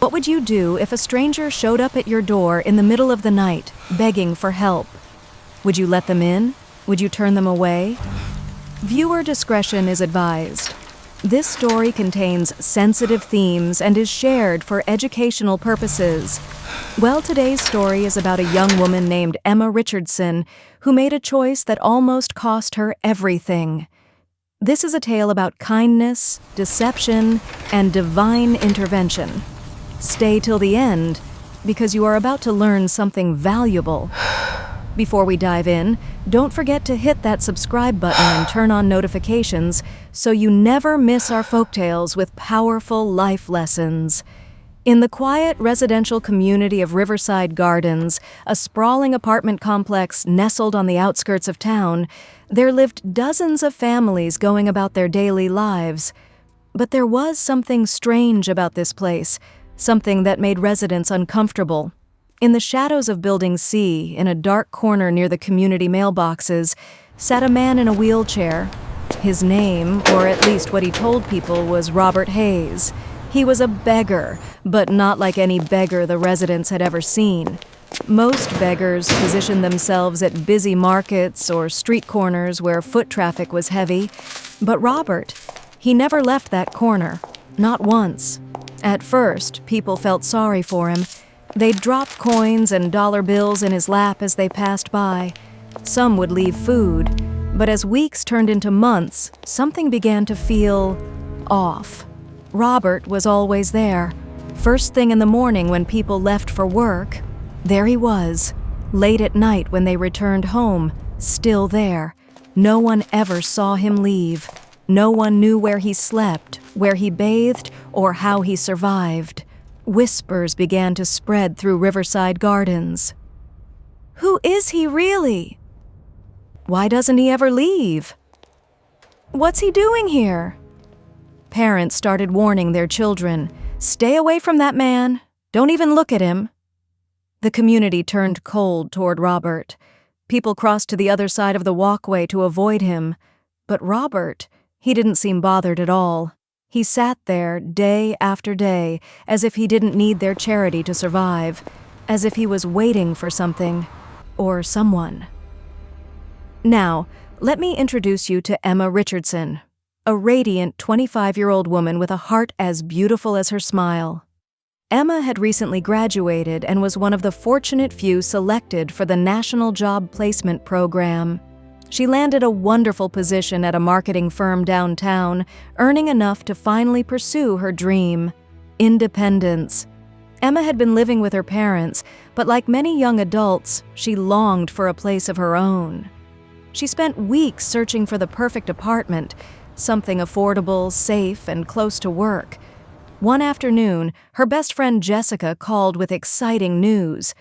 What would you do if a stranger showed up at your door in the middle of the night, begging for help? Would you let them in? Would you turn them away? Viewer discretion is advised. This story contains sensitive themes and is shared for educational purposes. Well, today's story is about a young woman named Emma Richardson who made a choice that almost cost her everything. This is a tale about kindness, deception, and divine intervention. Stay till the end, because you are about to learn something valuable. Before we dive in, don't forget to hit that subscribe button and turn on notifications so you never miss our folktales with powerful life lessons. In the quiet residential community of Riverside Gardens, a sprawling apartment complex nestled on the outskirts of town, there lived dozens of families going about their daily lives. But there was something strange about this place, something that made residents uncomfortable. In the shadows of Building C, in a dark corner near the community mailboxes, sat a man in a wheelchair. His name, or at least what he told people, was Robert Hayes. He was a beggar, but not like any beggar the residents had ever seen. Most beggars positioned themselves at busy markets or street corners where foot traffic was heavy. But Robert, he never left that corner, not once. At first, people felt sorry for him. They'd drop coins and dollar bills in his lap as they passed by. Some would leave food, but as weeks turned into months, something began to feel off. Robert was always there. First thing in the morning when people left for work, there he was. Late at night when they returned home, still there. No one ever saw him leave. No one knew where he slept, where he bathed, or how he survived. Whispers began to spread through Riverside Gardens. Who is he really? Why doesn't he ever leave? What's he doing here? Parents started warning their children, "Stay away from that man. Don't even look at him." The community turned cold toward Robert. People crossed to the other side of the walkway to avoid him. But Robert, he didn't seem bothered at all. He sat there day after day, as if he didn't need their charity to survive, as if he was waiting for something, or someone. Now, let me introduce you to Emma Richardson, a radiant 25-year-old woman with a heart as beautiful as her smile. Emma had recently graduated and was one of the fortunate few selected for the National Job Placement Program. She landed a wonderful position at a marketing firm downtown, earning enough to finally pursue her dream: independence. Emma had been living with her parents, but like many young adults, she longed for a place of her own. She spent weeks searching for the perfect apartment, something affordable, safe, and close to work. One afternoon, her best friend Jessica called with exciting news.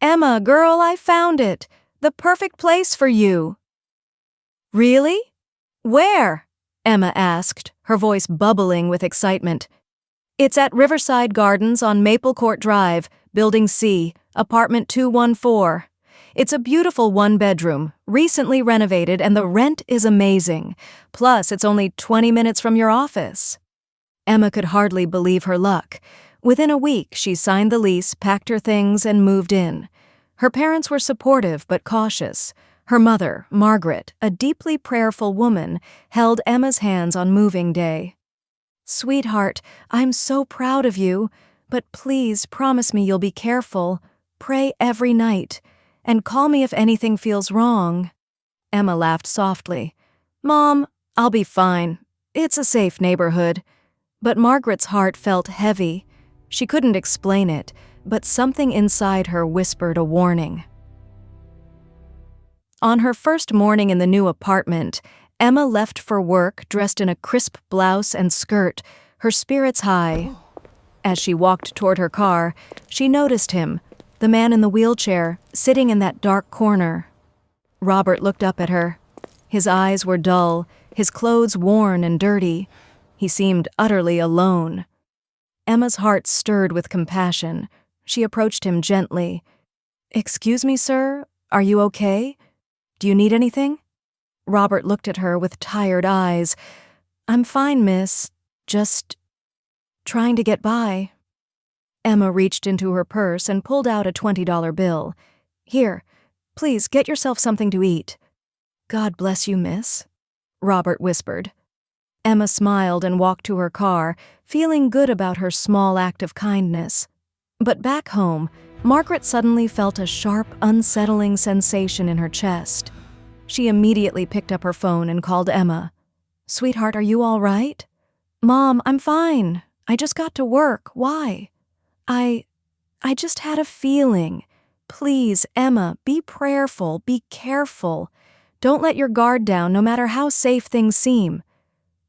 "Emma, girl, I found it! The perfect place for you!" "Really? Where?" Emma asked, her voice bubbling with excitement. "It's at Riverside Gardens on Maple Court Drive, Building C, apartment 214. It's a beautiful one-bedroom, recently renovated, and the rent is amazing. Plus, it's only 20 minutes from your office." Emma could hardly believe her luck. Within a week, she signed the lease, packed her things, and moved in. Her parents were supportive but cautious. Her mother, Margaret, a deeply prayerful woman, held Emma's hands on moving day. "Sweetheart, I'm so proud of you, but please promise me you'll be careful. Pray every night, and call me if anything feels wrong." Emma laughed softly. "Mom, I'll be fine. It's a safe neighborhood." But Margaret's heart felt heavy. She couldn't explain it, but something inside her whispered a warning. On her first morning in the new apartment, Emma left for work dressed in a crisp blouse and skirt, her spirits high. As she walked toward her car, she noticed him, the man in the wheelchair, sitting in that dark corner. Robert looked up at her. His eyes were dull, his clothes worn and dirty. He seemed utterly alone. Emma's heart stirred with compassion. She approached him gently. "Excuse me, sir, are you okay? Do you need anything?" Robert looked at her with tired eyes. "I'm fine, miss. Just trying to get by." Emma reached into her purse and pulled out a $20 bill. "Here, please get yourself something to eat." "God bless you, miss," Robert whispered. Emma smiled and walked to her car, feeling good about her small act of kindness. But back home, Margaret suddenly felt a sharp, unsettling sensation in her chest. She immediately picked up her phone and called Emma. "Sweetheart, are you all right?" "Mom, I'm fine. I just got to work. Why?" I just had a feeling. Please, Emma, be prayerful, be careful. Don't let your guard down, no matter how safe things seem."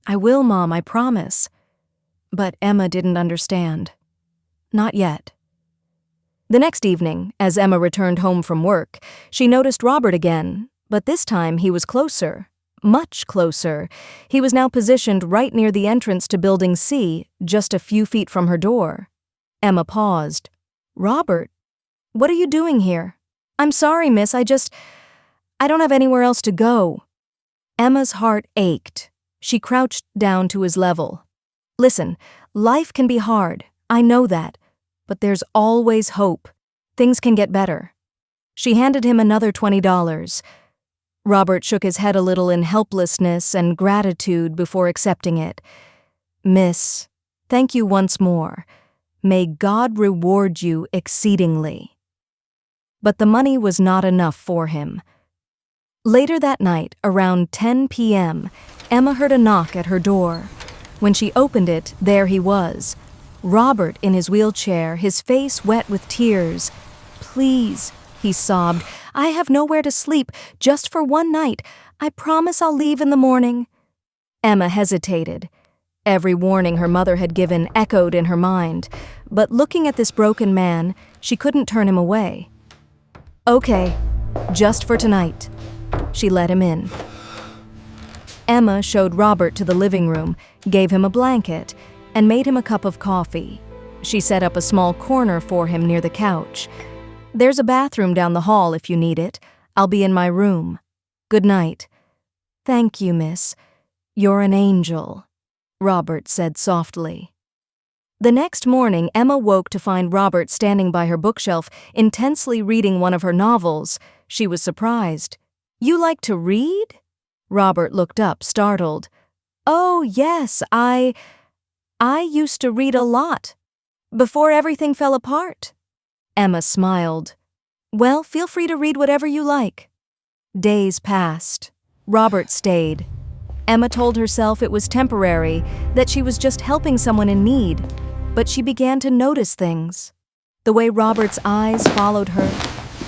"I will, Mom, I promise." But Emma didn't understand. Not yet. The next evening, as Emma returned home from work, she noticed Robert again, but this time he was closer. Much closer. He was now positioned right near the entrance to Building C, just a few feet from her door. Emma paused. "Robert, what are you doing here?" "I'm sorry, miss, I don't have anywhere else to go." Emma's heart ached. She crouched down to his level. "Listen, life can be hard, I know that, but there's always hope. Things can get better." She handed him another $20. Robert shook his head a little in helplessness and gratitude before accepting it. "Miss, thank you once more. May God reward you exceedingly." But the money was not enough for him. Later that night, around 10 p.m., Emma heard a knock at her door. When she opened it, there he was, Robert in his wheelchair, his face wet with tears. "Please," he sobbed, "I have nowhere to sleep, just for one night. I promise I'll leave in the morning." Emma hesitated. Every warning her mother had given echoed in her mind, but looking at this broken man, she couldn't turn him away. "Okay, just for tonight." She let him in. Emma showed Robert to the living room, gave him a blanket, and made him a cup of coffee. She set up a small corner for him near the couch. "There's a bathroom down the hall if you need it. I'll be in my room. Good night." "Thank you, miss. You're an angel," Robert said softly. The next morning, Emma woke to find Robert standing by her bookshelf, intensely reading one of her novels. She was surprised. "You like to read?" Robert looked up, startled. "Oh, yes, I used to read a lot. Before everything fell apart." Emma smiled. "Well, feel free to read whatever you like." Days passed. Robert stayed. Emma told herself it was temporary, that she was just helping someone in need. But she began to notice things. The way Robert's eyes followed her,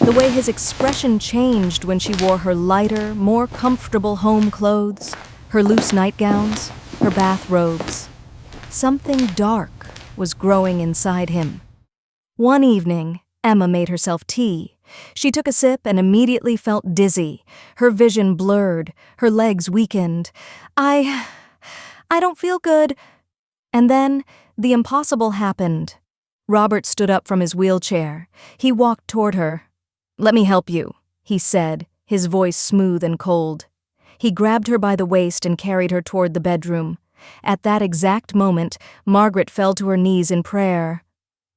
the way his expression changed when she wore her lighter, more comfortable home clothes, her loose nightgowns, her bathrobes. Something dark was growing inside him. One evening, Emma made herself tea. She took a sip and immediately felt dizzy. Her vision blurred, her legs weakened. I don't feel good." And then, the impossible happened. Robert stood up from his wheelchair. He walked toward her. "Let me help you," he said, his voice smooth and cold. He grabbed her by the waist and carried her toward the bedroom. At that exact moment, Margaret fell to her knees in prayer.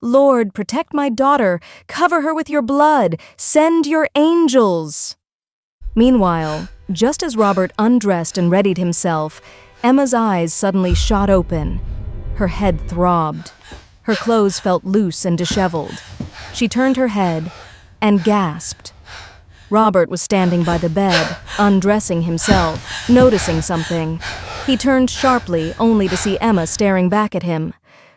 "Lord, protect my daughter. Cover her with your blood. Send your angels." Meanwhile, just as Robert undressed and readied himself, Emma's eyes suddenly shot open. Her head throbbed. Her clothes felt loose and disheveled. She turned her head and gasped. Robert was standing by the bed, undressing himself, noticing something. He turned sharply, only to see Emma staring back at him.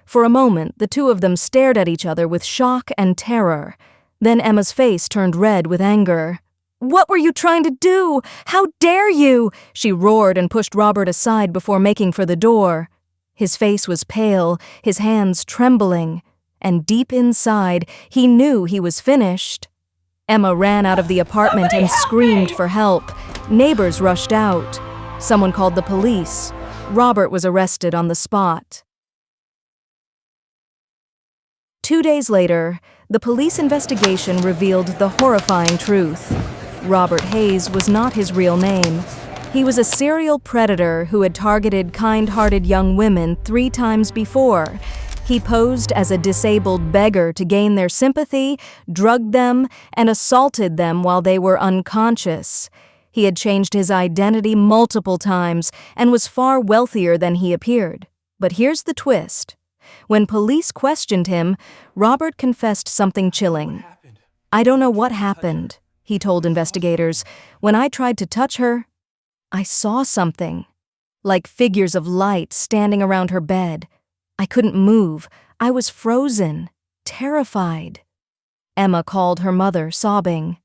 For a moment, the two of them stared at each other with shock and terror. Then Emma's face turned red with anger. "What were you trying to do? How dare you?" she roared and pushed Robert aside before making for the door. His face was pale, his hands trembling, and deep inside, he knew he was finished. Emma ran out of the apartment and screamed for help. Neighbors rushed out. Someone called the police. Robert was arrested on the spot. 2 days later, the police investigation revealed the horrifying truth. Robert Hayes was not his real name. He was a serial predator who had targeted kind-hearted young women 3 times before. He posed as a disabled beggar to gain their sympathy, drugged them, and assaulted them while they were unconscious. He had changed his identity multiple times and was far wealthier than he appeared. But here's the twist. When police questioned him, Robert confessed something chilling. "I don't know what happened," he told investigators. "When I tried to touch her, I saw something. Like figures of light standing around her bed. I couldn't move. I was frozen, terrified." Emma called her mother, sobbing.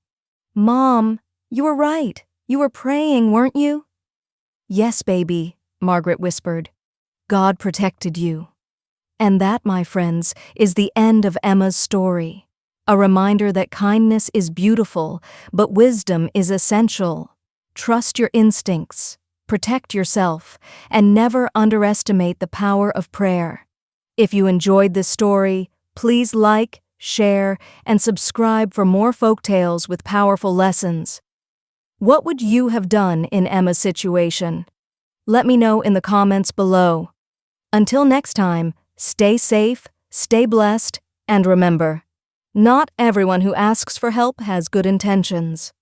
"Mom, you were right. You were praying, weren't you?" "Yes, baby," Margaret whispered. "God protected you." And that, my friends, is the end of Emma's story. A reminder that kindness is beautiful, but wisdom is essential. Trust your instincts, protect yourself, and never underestimate the power of prayer. If you enjoyed this story, please like, share, and subscribe for more folktales with powerful lessons. What would you have done in Emma's situation? Let me know in the comments below. Until next time, stay safe, stay blessed, and remember, not everyone who asks for help has good intentions.